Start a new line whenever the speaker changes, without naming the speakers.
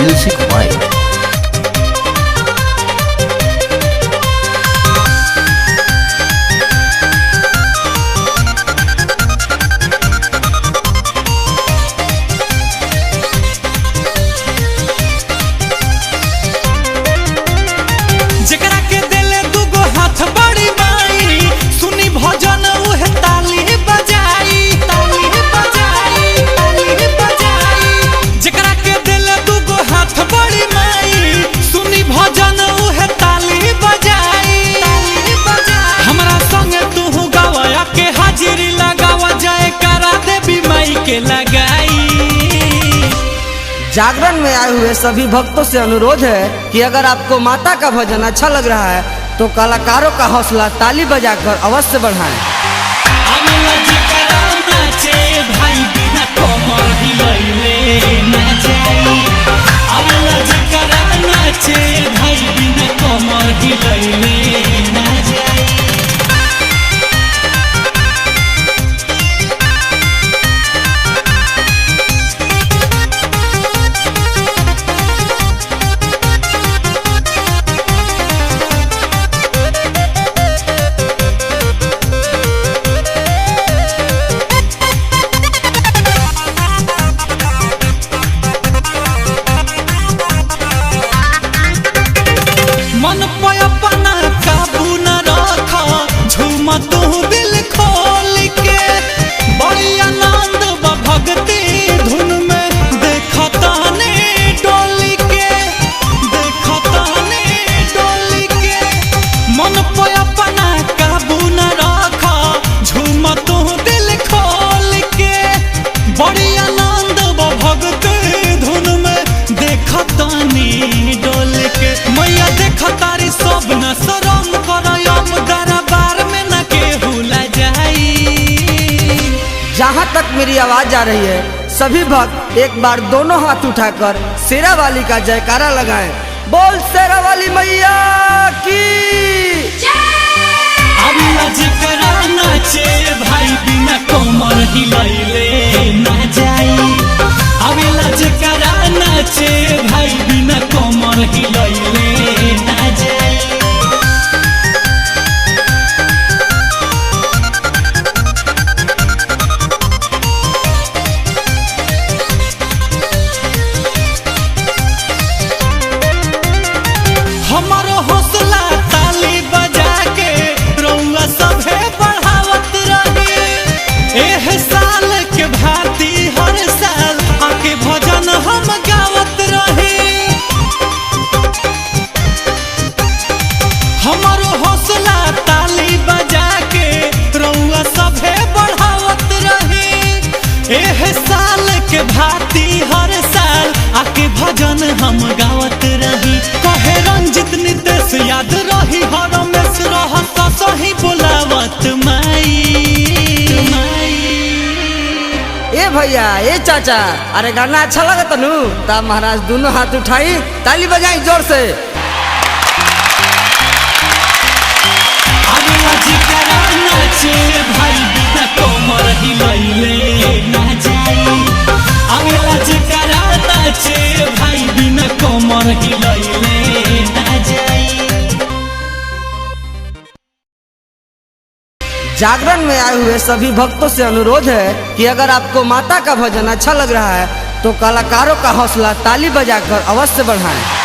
Music Vibe।
जागरण में आए हुए सभी भक्तों से अनुरोध है कि अगर आपको माता का भजन अच्छा लग रहा है तो कलाकारों का हौसला ताली बजाकर अवश्य बढ़ाएं। जहाँ तक मेरी आवाज आ रही है सभी भक्त एक बार दोनों हाथ उठाकर शेरा वाली का जयकारा लगाएं। बोल शेरा वाली मैया की
भाई बिना कमर हिलैले ना जाई। अबेला जकरा नाचे भाई बिना कमर हिलैले ना जाई। हमारो हौसला ताली बजा के रउआ सभे बढ़ावत रहे। एह साल के भांति हर साल आके भजन हम गावत रहे। हमारो हौसला ताली बजा के रउआ सभे बढ़ावत रहे। एह साल के भांति हर साल आके भजन हम गावत रही। कहे रंजित नितेश याद रही हर में रहत सही बोलावत माई।
ए भैया ए चाचा, अरे गाना अच्छा लगा तनु ता महाराज दोनों हाथ उठाई ताली बजाई जोर से।
भाई बिना कमर हिलैले ना जाई। अगला जकरा नाचे भाई बिना कमर हिलैले ना जाई।
जागरण में आए हुए सभी भक्तों से अनुरोध है कि अगर आपको माता का भजन अच्छा लग रहा है तो कलाकारों का हौसला ताली बजाकर अवश्य बढ़ाएं।